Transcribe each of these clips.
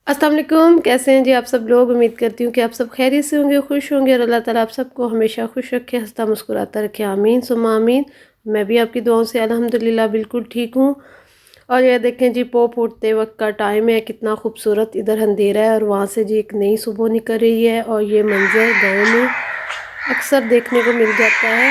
अस्सलाम वालेकुम। कैसे हैं जी आप सब लोग। उम्मीद करती हूँ कि आप सब खैरियत से होंगे, खुश होंगे और अल्लाह ताला आप सबको हमेशा खुश रखे, हंसता मुस्कुराता रखे। आमीन सुम्मा आमीन। मैं भी आपकी दुआओं से अल्हम्दुलिल्लाह बिल्कुल ठीक हूँ। और ये देखें जी, पो फूटते वक्त का टाइम है, कितना खूबसूरत इधर अंधेरा है और वहाँ से जी एक नई सुबह निकल रही है। और ये मंजर गाँव में अक्सर देखने को मिल जाता है।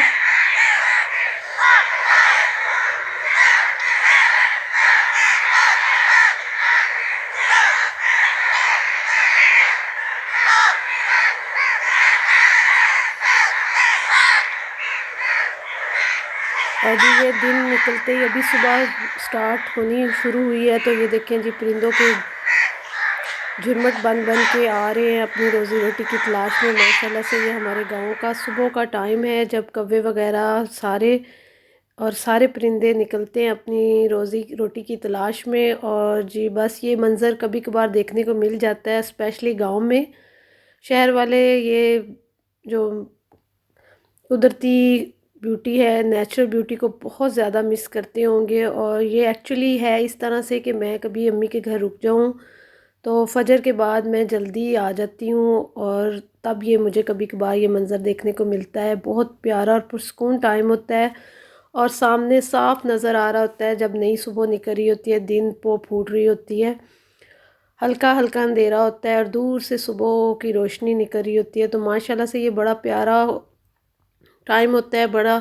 और जी ये दिन निकलते ही अभी सुबह स्टार्ट होनी शुरू हुई है, तो ये देखें जी परिंदों के झुरमुट बन बन के आ रहे हैं अपनी रोज़ी रोटी की तलाश में। माशाल्लाह से ये हमारे गांव का सुबह का टाइम है, जब कौवे वगैरह सारे परिंदे निकलते हैं अपनी रोज़ी रोटी की तलाश में। और जी बस ये मंज़र कभी कभार देखने को मिल जाता है, स्पेशली गांव में। शहर वाले ये जो कुदरती ब्यूटी है, नेचुरल ब्यूटी को बहुत ज़्यादा मिस करते होंगे। और ये एक्चुअली है इस तरह से कि मैं कभी अम्मी के घर रुक जाऊं तो फजर के बाद मैं जल्दी आ जाती हूँ, और तब ये मुझे कभी कभार ये मंज़र देखने को मिलता है। बहुत प्यारा और पुरस्कून टाइम होता है, और सामने साफ नज़र आ रहा होता है जब नई सुबह निकल रही होती है, दिन पो फूट रही होती है, हल्का हल्का अंधेरा होता है और दूर से सुबह की रोशनी निकल रही होती है। तो माशाल्लाह से ये बड़ा प्यारा टाइम होता है, बड़ा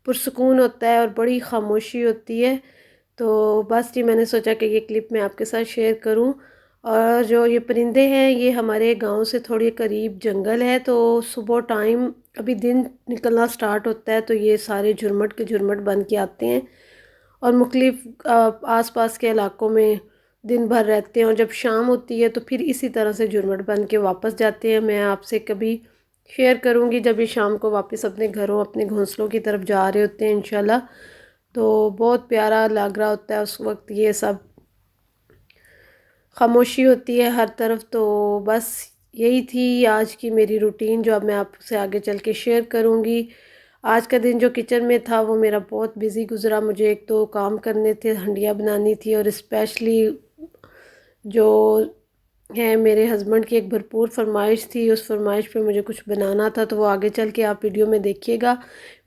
पुरसकून होता है और बड़ी खामोशी होती है। तो बस जी मैंने सोचा कि ये क्लिप मैं आपके साथ शेयर करूं। और जो ये परिंदे हैं, ये हमारे गांव से थोड़ी करीब जंगल है, तो सुबह टाइम अभी दिन निकलना स्टार्ट होता है, तो ये सारे झुरमुट के झुरमुट बन के आते हैं और मुख्तलिफ आस पास के इलाकों में दिन भर रहते हैं। और जब शाम होती है तो फिर इसी तरह से झुरमुट बन के वापस जाते हैं। मैं आपसे कभी शेयर करूँगी जब ये शाम को वापस अपने घरों अपने घोंसलों की तरफ जा रहे होते हैं इंशाल्लाह। तो बहुत प्यारा लग रहा होता है उस वक्त, ये सब खामोशी होती है हर तरफ। तो बस यही थी आज की मेरी रूटीन, जो अब मैं आपसे आगे चल के शेयर करूँगी। आज का दिन जो किचन में था वो मेरा बहुत बिज़ी गुजरा। मुझे एक तो काम करने थे, हंडिया बनानी थी, और स्पेशली जो है मेरे हस्बैंड की एक भरपूर फरमाइश थी, उस फरमाइश पे मुझे कुछ बनाना था। तो वो आगे चल के आप वीडियो में देखिएगा,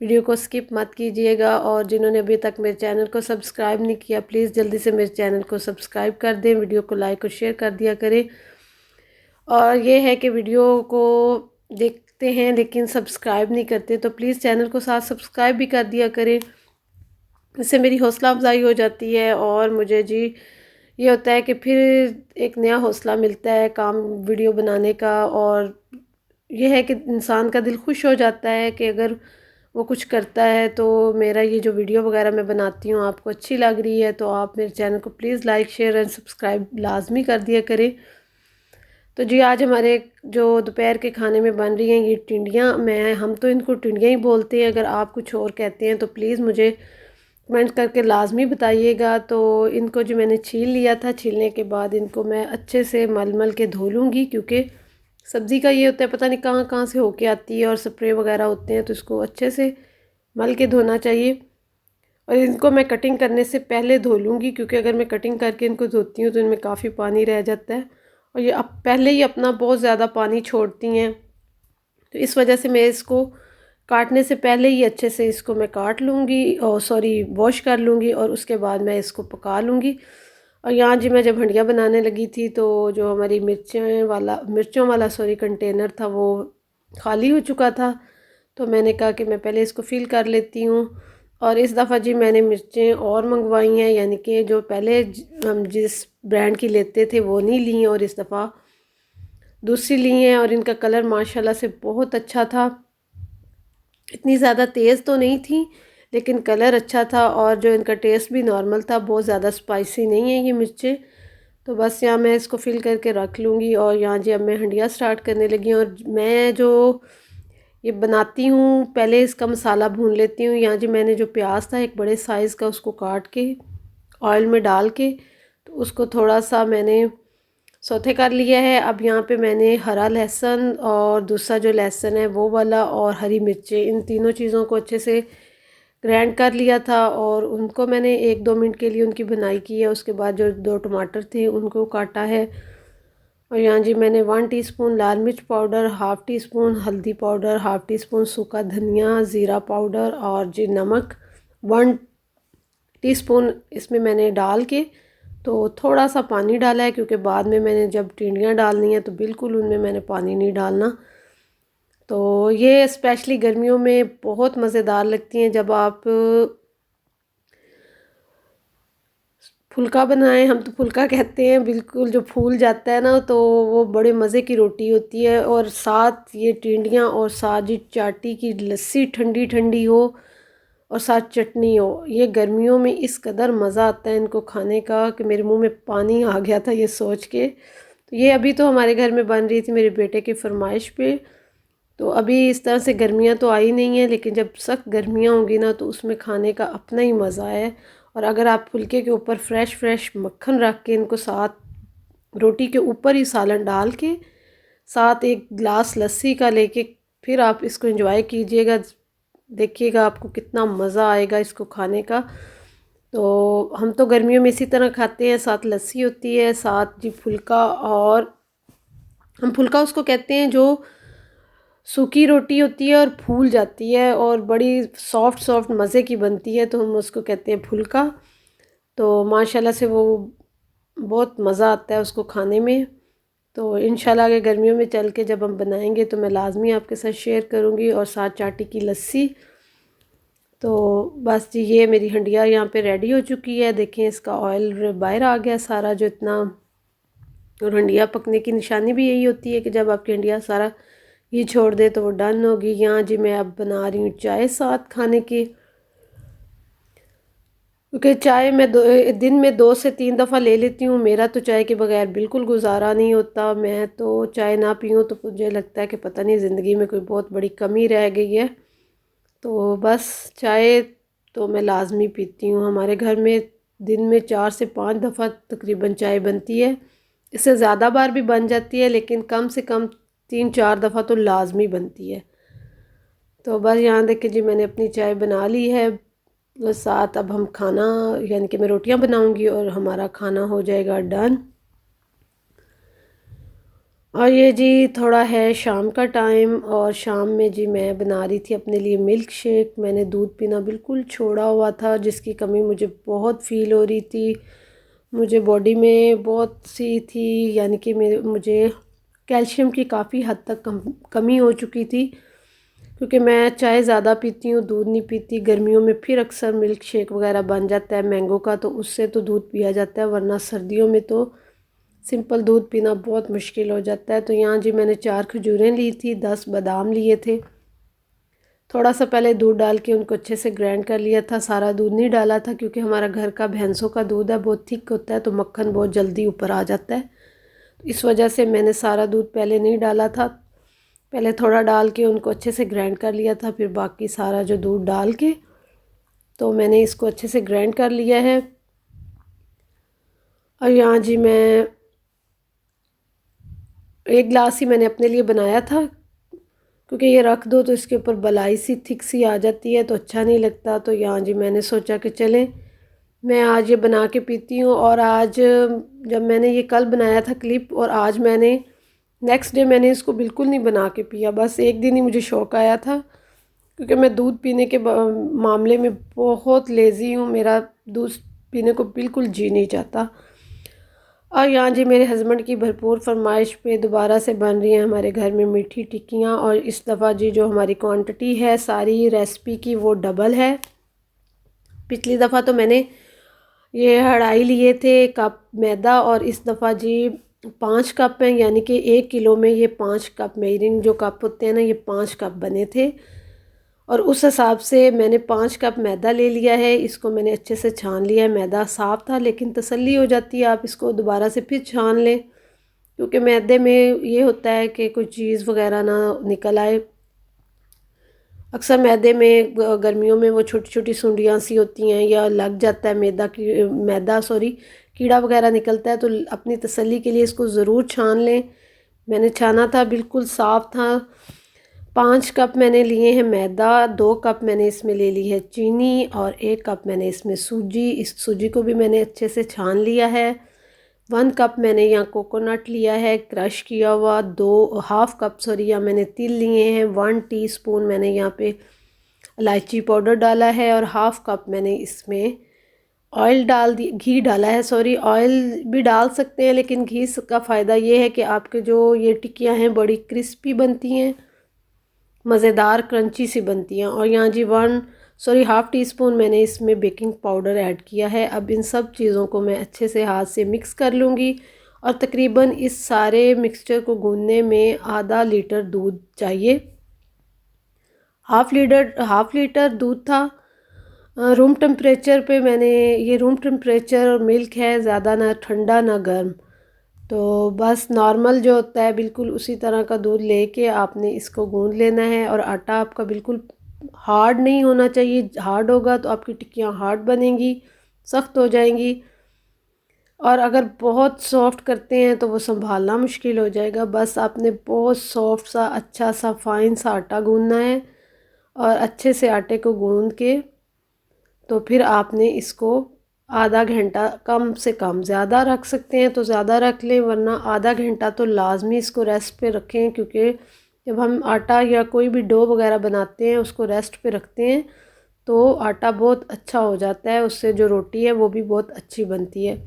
वीडियो को स्किप मत कीजिएगा। और जिन्होंने अभी तक मेरे चैनल को सब्सक्राइब नहीं किया, प्लीज़ जल्दी से मेरे चैनल को सब्सक्राइब कर दें, वीडियो को लाइक और शेयर कर दिया करें। और ये है कि वीडियो को देखते हैं लेकिन सब्सक्राइब नहीं करते, तो प्लीज़ चैनल को साथ सब्सक्राइब भी कर दिया करें, इससे मेरी हौसला अफजाई हो जाती है। और मुझे जी ये होता है कि फिर एक नया हौसला मिलता है काम वीडियो बनाने का। और ये है कि इंसान का दिल खुश हो जाता है कि अगर वो कुछ करता है। तो मेरा ये जो वीडियो वगैरह मैं बनाती हूँ आपको अच्छी लग रही है, तो आप मेरे चैनल को please like share and subscribe लाजमी कर दिया करें। तो जी आज हमारे जो दोपहर के खाने में बन रही हैं ये टिंडियाँ। हम तो इनको टिंडियाँ ही बोलते हैं, अगर आप कुछ और कहते हैं तो प्लीज़ मुझे कमेंट करके लाजमी बताइएगा। तो इनको जो मैंने छील लिया था, छीलने के बाद इनको मैं अच्छे से मल मल के धो लूँगी, क्योंकि सब्ज़ी का ये होता है पता नहीं कहाँ कहाँ से होके आती है और स्प्रे वगैरह होते हैं, तो इसको अच्छे से मल के धोना चाहिए। और इनको मैं कटिंग करने से पहले धो लूँगी, क्योंकि अगर मैं कटिंग करके इनको धोती हूँ तो इनमें काफ़ी पानी रह जाता है और ये अब पहले ही अपना बहुत ज़्यादा पानी छोड़ती हैं। तो इस वजह से मैं इसको काटने से पहले ही अच्छे से इसको मैं काट लूँगी, और सॉरी वॉश कर लूँगी, और उसके बाद मैं इसको पका लूँगी। और यहाँ जी मैं जब हंडिया बनाने लगी थी तो जो हमारी मिर्चों वाला सॉरी कंटेनर था वो खाली हो चुका था। तो मैंने कहा कि मैं पहले इसको फिल कर लेती हूँ। और इस दफ़ा जी मैंने मिर्चें और मंगवाई हैं, यानी कि जो पहले हम जिस ब्रांड की लेते थे वो नहीं ली, और इस दफ़ा दूसरी ली हैं। और इनका कलर माशाल्लाह से बहुत अच्छा था, इतनी ज़्यादा तेज़ तो नहीं थी लेकिन कलर अच्छा था, और जो इनका टेस्ट भी नॉर्मल था, बहुत ज़्यादा स्पाइसी नहीं है ये मिर्चें। तो बस यहाँ मैं इसको फिल करके रख लूँगी। और यहाँ जी अब मैं हंडिया स्टार्ट करने लगी हूँ, और मैं जो ये बनाती हूँ पहले इसका मसाला भून लेती हूँ। यहाँ जी मैंने जो प्याज था एक बड़े साइज़ का, उसको काट के ऑयल में डाल के तो उसको थोड़ा सा मैंने सौते कर लिया है। अब यहाँ पे मैंने हरा लहसुन और दूसरा जो लहसुन है वो वाला और हरी मिर्चें, इन तीनों चीज़ों को अच्छे से ग्राइंड कर लिया था, और उनको मैंने 1-2 मिनट के लिए उनकी भुनाई की है। उसके बाद जो 2 टमाटर थे उनको काटा है, और यहाँ जी मैंने 1 टीस्पून लाल मिर्च पाउडर, हाफ़ टी स्पून हल्दी पाउडर, हाफ़ टी स्पून सूखा धनिया, ज़ीरा पाउडर और जी नमक 1 टीस्पून इसमें मैंने डाल के तो थोड़ा सा पानी डाला है, क्योंकि बाद में मैंने जब टिंडियाँ डालनी है तो बिल्कुल उनमें मैंने पानी नहीं डालना। तो ये स्पेशली गर्मियों में बहुत मज़ेदार लगती हैं। जब आप फुल्का बनाएं, हम तो फुल्का कहते हैं, बिल्कुल जो फूल जाता है ना, तो वो बड़े मज़े की रोटी होती है। और साथ ये टिंडियाँ और साथ जी चाटी की लस्सी ठंडी ठंडी हो और साथ चटनी हो, ये गर्मियों में इस कदर मज़ा आता है इनको खाने का कि मेरे मुंह में पानी आ गया था ये सोच के। तो ये अभी तो हमारे घर में बन रही थी मेरे बेटे की फरमाइश पे। तो अभी इस तरह से गर्मियाँ तो आई नहीं हैं, लेकिन जब सख्त गर्मियाँ होंगी ना तो उसमें खाने का अपना ही मज़ा है। और अगर आप फुल्के के ऊपर फ्रेश फ्रेश मक्खन रख के इनको साथ रोटी के ऊपर ही सालन डाल के साथ एक गिलास लस्सी का लेके फिर आप इसको एंजॉय कीजिएगा, देखिएगा आपको कितना मज़ा आएगा इसको खाने का। तो हम तो गर्मियों में इसी तरह खाते हैं, साथ लस्सी होती है, साथ जी फुल्का। और हम फुल्का उसको कहते हैं जो सूखी रोटी होती है और फूल जाती है और बड़ी सॉफ्ट सॉफ्ट मज़े की बनती है, तो हम उसको कहते हैं फुल्का। तो माशाल्लाह से वो बहुत मज़ा आता है उसको खाने में। तो इंशाल्लाह के गर्मियों में चल के जब हम बनाएंगे तो मैं लाजमी आपके साथ शेयर करूँगी, और साथ चाटी की लस्सी। तो बस जी ये मेरी हंडिया यहाँ पे रेडी हो चुकी है। देखें इसका ऑयल बाहर आ गया सारा जो इतना। और हंडिया पकने की निशानी भी यही होती है कि जब आपकी हंडिया सारा ये छोड़ दे तो वो डन होगी। यहाँ जी मैं अब बना रही हूँ चाय साथ खाने की, क्योंकि चाय मैं दिन में 2 से 3 दफ़ा ले लेती हूँ। मेरा तो चाय के बगैर बिल्कुल गुजारा नहीं होता। मैं तो चाय ना पीऊँ तो मुझे लगता है कि पता नहीं ज़िंदगी में कोई बहुत बड़ी कमी रह गई है। तो बस चाय तो मैं लाजमी पीती हूँ। हमारे घर में दिन में 4 से 5 दफ़ा तकरीबन चाय बनती है। इससे ज़्यादा बार भी बन जाती है, लेकिन कम से कम 3-4 दफ़ा तो लाजमी बनती है। तो बस यहाँ देखिए जी मैंने अपनी चाय बना ली है। बस साथ अब हम खाना यानी कि मैं रोटियां बनाऊंगी और हमारा खाना हो जाएगा डन। और ये जी थोड़ा है शाम का टाइम, और शाम में जी मैं बना रही थी अपने लिए मिल्क शेक। मैंने दूध पीना बिल्कुल छोड़ा हुआ था, जिसकी कमी मुझे बहुत फ़ील हो रही थी। मुझे बॉडी में बहुत सी थी, यानी कि मुझे कैल्शियम की काफ़ी हद तक कमी हो चुकी थी, क्योंकि मैं चाय ज़्यादा पीती हूँ, दूध नहीं पीती। गर्मियों में फिर अक्सर मिल्क शेक वगैरह बन जाता है मैंगो का, तो उससे तो दूध पिया जाता है, वरना सर्दियों में तो सिंपल दूध पीना बहुत मुश्किल हो जाता है। तो यहाँ जी मैंने 4 खजूरें ली थी, 10 बादाम लिए थे। थोड़ा सा पहले दूध डाल के उनको अच्छे से ग्राइंड कर लिया था। सारा दूध नहीं डाला था, क्योंकि हमारा घर का भैंसों का दूध है, बहुत थिक होता है, तो मक्खन बहुत जल्दी ऊपर आ जाता है। इस वजह से मैंने सारा दूध पहले नहीं डाला था, पहले थोड़ा डाल के उनको अच्छे से ग्राइंड कर लिया था, फिर बाकी सारा जो दूध डाल के तो मैंने इसको अच्छे से ग्राइंड कर लिया है। और यहाँ जी मैं 1 गिलास ही मैंने अपने लिए बनाया था, क्योंकि ये रख दो तो इसके ऊपर बलाई सी थिक सी आ जाती है तो अच्छा नहीं लगता। तो यहाँ जी मैंने सोचा कि चलें मैं आज ये बना के पीती हूँ। और आज जब मैंने ये कल बनाया था क्लिप, और आज मैंने नेक्स्ट डे मैंने इसको बिल्कुल नहीं बना के पिया, बस एक दिन ही मुझे शौक़ आया था, क्योंकि मैं दूध पीने के मामले में बहुत लेज़ी हूँ। मेरा दूध पीने को बिल्कुल जी नहीं चाहता। और यहाँ जी मेरे हस्बैंड की भरपूर फरमाइश पे दोबारा से बन रही हैं हमारे घर में मीठी टिक्कियाँ। और इस दफ़ा जी जो हमारी क्वांटिटी है सारी रेसिपी की वो डबल है। पिछली दफ़ा तो मैंने ये 2.5 लिए थे कप मैदा, और इस दफ़ा जी 5 कप हैं, यानी कि 1 किलो में ये 5 कप मेजरिंग जो कप होते हैं ना, ये 5 कप बने थे। और उस हिसाब से मैंने 5 कप मैदा ले लिया है। इसको मैंने अच्छे से छान लिया है। मैदा साफ़ था, लेकिन तसल्ली हो जाती है आप इसको दोबारा से फिर छान लें, क्योंकि मैदे में ये होता है कि कोई चीज़ वगैरह ना निकल आए। अक्सर मैदे में गर्मियों में वो छोटी छोटी सुंडियाँ सी होती हैं, या लग जाता है कीड़ा वगैरह निकलता है। तो अपनी तसल्ली के लिए इसको ज़रूर छान लें। मैंने छाना था, बिल्कुल साफ़ था। 5 कप मैंने लिए हैं मैदा, 2 कप मैंने इसमें ले ली है चीनी, और 1 कप मैंने इसमें सूजी। इस सूजी को भी मैंने अच्छे से छान लिया है। 1 कप मैंने यहाँ कोकोनट लिया है क्रश किया हुआ, 2.5 कप या मैंने तिल लिए हैं, 1 टीस्पून मैंने यहाँ पे इलायची पाउडर डाला है और 1/2 कप मैंने इसमें ऑयल डाल दी, घी डाला है, सॉरी ऑयल भी डाल सकते हैं, लेकिन घी का फ़ायदा ये है कि आपके जो ये टिक्कियाँ हैं बड़ी क्रिस्पी बनती हैं, मज़ेदार क्रंची सी बनती हैं। और यहाँ जी 1/2 टीस्पून मैंने इसमें बेकिंग पाउडर ऐड किया है। अब इन सब चीज़ों को मैं अच्छे से हाथ से मिक्स कर लूँगी और तकरीबन इस सारे मिक्सचर को गूँथने में आधा लीटर दूध चाहिए। हाफ़ लीटर दूध था। रूम टेम्परेचर पे मैंने, ये रूम टेम्परेचर मिल्क है, ज़्यादा ना ठंडा ना गर्म, तो बस नॉर्मल जो होता है बिल्कुल उसी तरह का दूध लेके आपने इसको गूंद लेना है। और आटा आपका बिल्कुल हार्ड नहीं होना चाहिए, हार्ड होगा तो आपकी टिक्कियाँ हार्ड बनेंगी, सख्त हो जाएंगी। और अगर बहुत सॉफ्ट करते हैं तो वो संभालना मुश्किल हो जाएगा। बस आपने बहुत सॉफ्ट सा अच्छा सा फाइन सा आटा गूंदना है और अच्छे से आटे को गूंद के तो फिर आपने इसको आधा घंटा, कम से कम, ज़्यादा रख सकते हैं तो ज़्यादा रख लें, वरना आधा घंटा तो लाजमी इसको रेस्ट पे रखें, क्योंकि जब हम आटा या कोई भी डो वगैरह बनाते हैं उसको रेस्ट पे रखते हैं तो आटा बहुत अच्छा हो जाता है, उससे जो रोटी है वो भी बहुत अच्छी बनती है।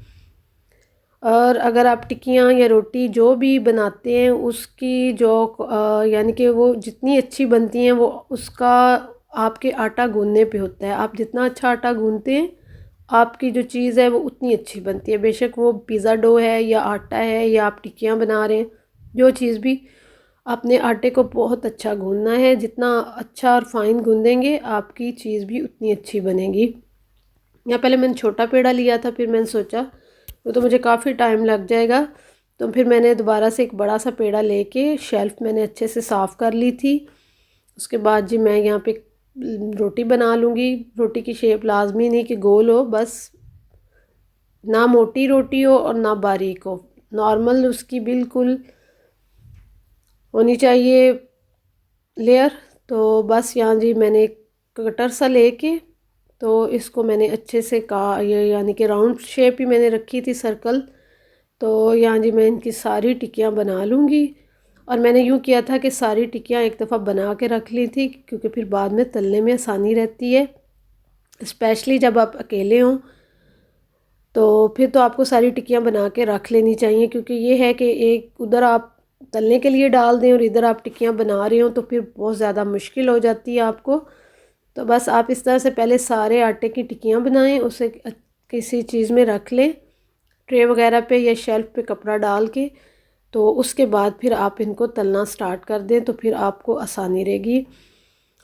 और अगर आप टिक्कियाँ या रोटी जो भी बनाते हैं उसकी जो यानी कि वो जितनी अच्छी बनती हैं वो उसका आपके आटा गूंदने पे होता है। आप जितना अच्छा आटा गूंदते हैं आपकी जो चीज़ है वो उतनी अच्छी बनती है, बेशक वो पिज़्ज़ा डो है या आटा है या आप टिक्कियाँ बना रहे हैं, जो चीज़ भी, अपने आटे को बहुत अच्छा गूंदना है। जितना अच्छा और फाइन गूंदेंगे आपकी चीज़ भी उतनी अच्छी बनेगी। या पहले मैंने छोटा पेड़ा लिया था, फिर मैंने सोचा वो तो मुझे काफ़ी टाइम लग जाएगा, तो फिर मैंने दोबारा से एक बड़ा सा पेड़ा लेके शेल्फ़ मैंने अच्छे से साफ़ कर ली थी। उसके बाद जी मैं यहाँ पे रोटी बना लूँगी। रोटी की शेप लाजमी नहीं कि गोल हो, बस ना मोटी रोटी हो और ना बारीक हो, नॉर्मल उसकी बिल्कुल होनी चाहिए लेयर। तो बस यहाँ जी मैंने एक कटर सा लेके तो इसको मैंने अच्छे से ये यानी कि राउंड शेप ही मैंने रखी थी, सर्कल। तो यहाँ जी मैं इनकी सारी टिक्कियाँ बना लूँगी। और मैंने यूँ किया था कि सारी टिक्कियाँ एक दफ़ा बना के रख ली थी, क्योंकि फिर बाद में तलने में आसानी रहती है, स्पेशली जब आप अकेले हों। तो फिर तो आपको सारी टिक्कियाँ बना के रख लेनी चाहिए, क्योंकि ये है कि एक उधर आप तलने के लिए डाल दें और इधर आप टिक्कियाँ बना रहे हो तो फिर बहुत ज़्यादा मुश्किल हो जाती है आपको। तो बस आप इस तरह से पहले सारे आटे की टिक्कियाँ बनाएं, उसे किसी चीज़ में रख लें, ट्रे वगैरह पे या शेल्फ़ पे कपड़ा डाल के। तो उसके बाद फिर आप इनको तलना स्टार्ट कर दें तो फिर आपको आसानी रहेगी।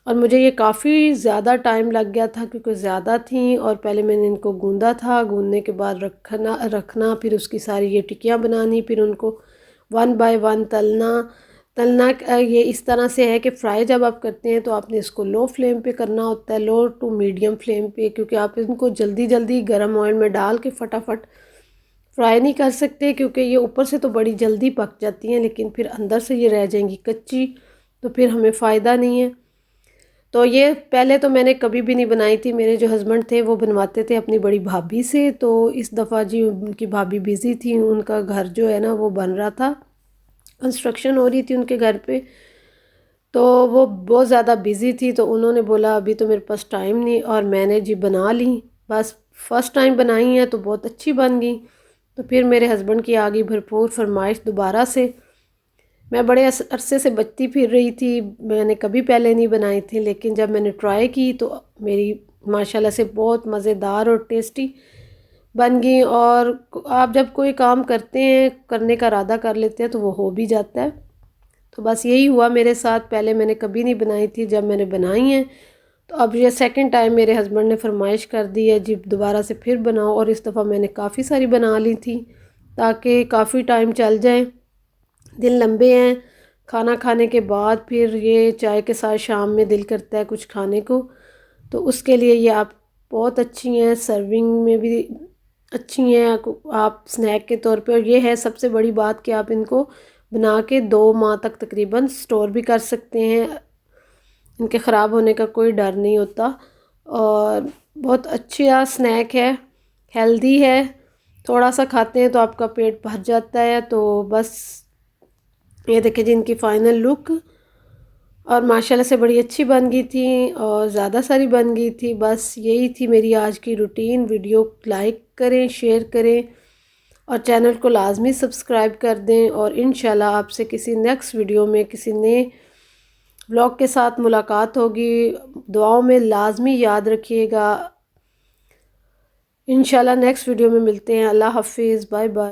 और मुझे ये काफ़ी ज़्यादा टाइम लग गया था, क्योंकि ज़्यादा थी और पहले मैंने इनको गूंदा था, गूंदने के बाद रखना, फिर उसकी सारी ये टिक्कियाँ बनानी, फिर उनको 1 बाय 1 तलना ये इस तरह से है कि फ्राई जब आप करते हैं तो आपने इसको लो फ्लेम पे करना होता है, लो टू मीडियम फ्लेम पे, क्योंकि आप इनको जल्दी जल्दी गर्म ऑयल में डाल के फटाफट फ्राई नहीं कर सकते, क्योंकि ये ऊपर से तो बड़ी जल्दी पक जाती हैं लेकिन फिर अंदर से ये रह जाएंगी कच्ची, तो फिर हमें फ़ायदा नहीं है। तो ये पहले तो मैंने कभी भी नहीं बनाई थी, मेरे जो हस्बैंड थे वो बनवाते थे अपनी बड़ी भाभी से। तो इस दफ़ा जी उनकी भाभी बिज़ी थी, उनका घर जो है ना वो बन रहा था, कंस्ट्रक्शन हो रही थी उनके घर पे, तो वो बहुत ज़्यादा बिज़ी थी। तो उन्होंने बोला अभी तो मेरे पास टाइम नहीं, और मैंने जी बना ली। बस फ़र्स्ट टाइम बनाई है तो बहुत अच्छी बन गई। तो फिर मेरे हस्बैंड की आ गई भरपूर फरमाइश दोबारा से। मैं बड़े अरसे से बचती फिर रही थी, मैंने कभी पहले नहीं बनाई थी, लेकिन जब मैंने ट्राई की तो मेरी माशाल्लाह से बहुत मज़ेदार और टेस्टी बन गई। और आप जब कोई काम करते हैं, करने का इरादा कर लेते हैं तो वो हो भी जाता है। तो बस यही हुआ मेरे साथ, पहले मैंने कभी नहीं बनाई थी, जब मैंने बनाई हैं तो अब ये सेकंड टाइम मेरे हस्बैंड ने फरमाइश कर दी है जी दोबारा से फिर बनाओ। और इस दफ़ा मैंने काफ़ी सारी बना ली थी ताकि काफ़ी टाइम चल जाए। दिन लंबे हैं, खाना खाने के बाद फिर ये चाय के साथ शाम में दिल करता है कुछ खाने को, तो उसके लिए ये आप बहुत अच्छी हैं, सर्विंग में भी अच्छी हैं, आप स्नैक के तौर पे। और ये है सबसे बड़ी बात कि आप इनको बना के 2 माह तक तकरीबन स्टोर भी कर सकते हैं, इनके ख़राब होने का कोई डर नहीं होता। और बहुत अच्छा स्नैक है, हेल्दी है थोड़ा सा खाते हैं तो आपका पेट भर जाता है। तो बस ये देखिए जी इनकी फ़ाइनल लुक, और माशाल्लाह से बड़ी अच्छी बन गई थी और ज़्यादा सारी बन गई थी। बस यही थी मेरी आज की रूटीन। वीडियो लाइक करें, शेयर करें और चैनल को लाजमी सब्सक्राइब कर दें। और इंशाल्लाह आपसे किसी नेक्स्ट वीडियो में किसी नए व्लॉग के साथ मुलाकात होगी। दुआओं में लाजमी याद रखिएगा। इंशाल्लाह नेक्स्ट वीडियो में मिलते हैं। अल्लाह हाफिज़, बाय बाय।